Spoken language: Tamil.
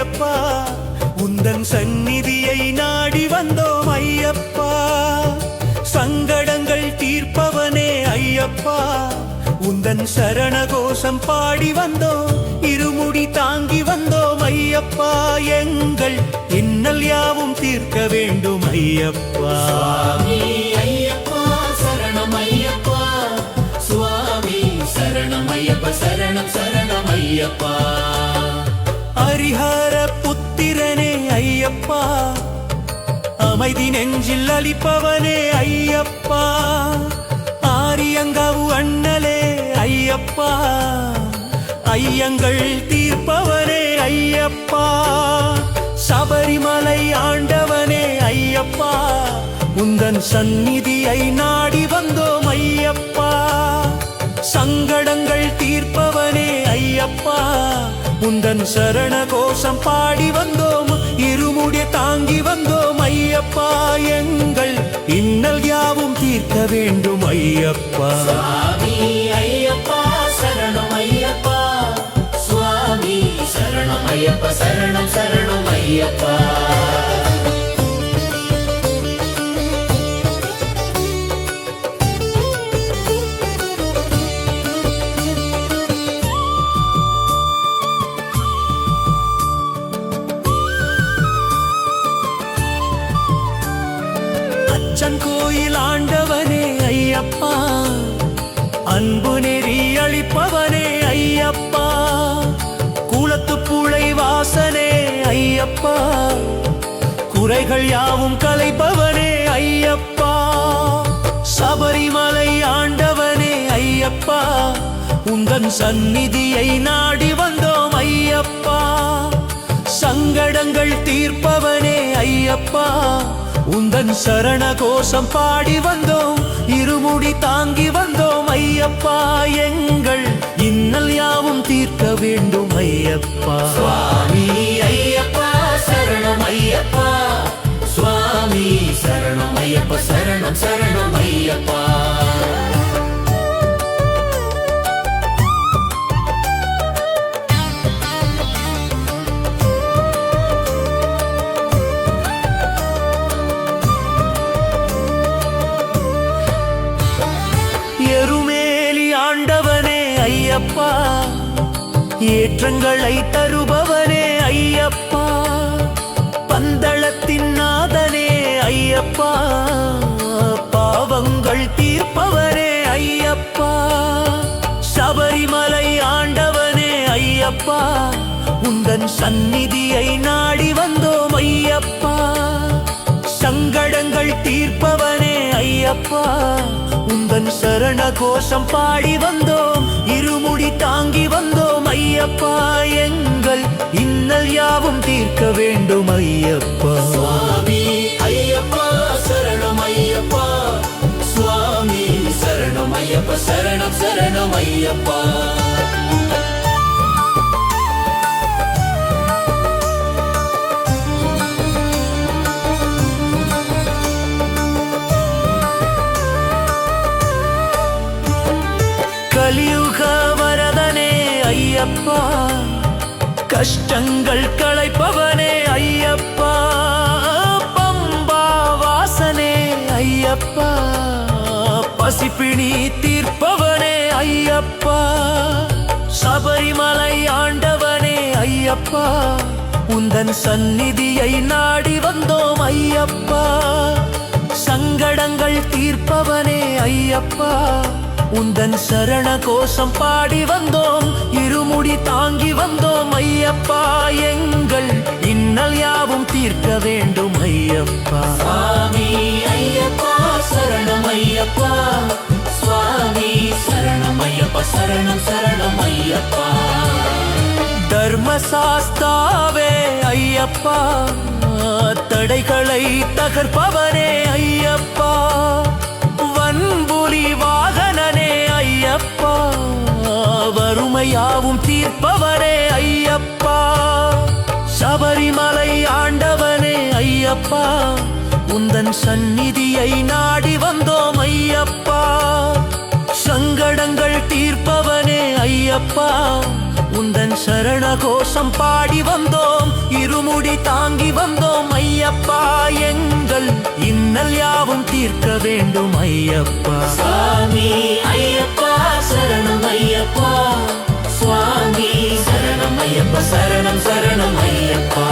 ஐயப்பா உந்தன் சந்நிதியை நாடி வந்தோம் ஐயப்பா சங்கடங்கள் தீர்ப்பவனே ஐயப்பா உந்தன் சரணகோஷம் பாடி வந்தோம் இருமுடி தாங்கி வந்தோம் ஐயப்பா எங்கள் இன்னல் யாவும் தீர்க்க வேண்டும் ஐயப்பா ஐயப்பா சரணம் ஐயப்பா சுவாமி சரணம் ஐயப்பா சரணம் சரணம் ஐயப்பா ஹரிஹர புத்திரனே ஐயப்பா அமைதி நெஞ்சில் அளிப்பவனே ஐயப்பா ஆரியங்காவு அண்ணலே ஐயப்பா ஐயங்கள் தீர்ப்பவனே ஐயப்பா சபரிமலை ஆண்டவனே ஐயப்பா உந்தன் சந்நிதியை நாடி வந்தோம் ஐயப்பா சங்கடங்கள் தீர்ப்பவனே ஐயப்பா உந்தன் சரண கோஷம் பாடி வந்தோம் இருமுடி தாங்கி வந்தோம் ஐயப்பா எங்கள் இன்னல் யாவும் தீர்க்க வேண்டும் ஐயப்பா ஐயப்பா சரணம் ஐயப்பா சுவாமி சரணம் ஐயப்பா சரணம் சரணம் ஐயப்பா அச்சன் கோயில் ஆண்டவனே ஐயப்பா அன்பு நெறி அளிப்பவனே ஐயப்பா கூலத்து பூளை வாசனே ஐயப்பா குறைகள் யாவும் கலைப்பவனே ஐயப்பா சபரிமலை ஆண்டவனே ஐயப்பா உந்தன் சந்நிதியை நாடி வந்தோம் ஐயப்பா சங்கடங்கள் தீர்ப்பவனே ஐயப்பா உந்தன் சரண கோஷம் பாடி வந்தோம் இருமுடி தாங்கி வந்தோம் ஐயப்பா எங்கள் இன்னல் யாவும் தீர்க்க வேண்டும் ஐயப்பா சுவாமி ஐயப்பா சரணம் ஐயப்பா சுவாமி சரணம் ஐயப்பா சரணம் சரணம் ஐயப்பா எருமேலி ஆண்டவனே ஐயப்பா ஏற்றங்களை தருபவனே ஐயப்பா பந்தளத்தின் நாதனே ஐயப்பா பாவங்கள் தீர்ப்பவனே ஐயப்பா சபரிமலை ஆண்டவனே ஐயப்பா உந்தன் சந்நிதியை நாடி வந்தோம் ஐயப்பா சங்கடங்கள் தீர்ப்பவனே ஐயப்பா உந்தன் சரண கோஷம் பாடி வந்தோம் இருமுடி தாங்கி வந்தோம் ஐயப்பா எங்கள் இன்னல் யாவும் தீர்க்க வேண்டும் ஐயப்பா சுவாமி ஐயப்பா சரணம் ஐயப்பா சுவாமி சரணம் ஐயப்பா சரணம் சரணம் ஐயப்பா கலியுக வரதனே ஐயப்பா கஷ்டங்கள் களைப்பவனே ஐயப்பா பம்பா வாசனே ஐயப்பா பசிப்பிணி தீர்ப்பவனே ஐயப்பா சபரிமலை ஆண்டவனே ஐயப்பா உந்தன் சந்நிதியை நாடி வந்தோம் ஐயப்பா சங்கடங்கள் தீர்ப்பவனே ஐயப்பா உந்தன் சரண கோஷம் பாடி வந்தோம் இருமுடி தாங்கி வந்தோம் ஐயப்பா எங்கள் இன்னல் யாவும் தீர்க்க வேண்டும் ஐயப்பா சுவாமி ஐயப்பா சரணம் ஐயப்பா சுவாமி சரணம் ஐயப்பா சரணம் சரணம் ஐயப்பா தர்மசாஸ்தாவே ஐயப்பா தடைகளை தகர்ப்பவனே ஐயப்பா வன்புலி வாகனனே ஐயப்பா வறுமையாவும் தீர்ப்பவனே ஐயப்பா சபரிமலை ஆண்டவனே ஐயப்பா உந்தன் சந்நிதியை நாடி வந்தோம் ஐயப்பா சங்கடங்கள் தீர்ப்பவனே ஐயப்பா உந்தன் சரண கோஷம் பாடி வந்தோம் இருமுடி தாங்கி வந்தோம் ஐயப்பா எங்கள் இன்னல் யாவும் தீர்க்க வேண்டும் ஐயப்பா சுவாமி ஐயப்பா சரணம் ஐயப்பா சுவாமி சரணம் ஐயப்பா சரணம் சரணம் ஐயப்பா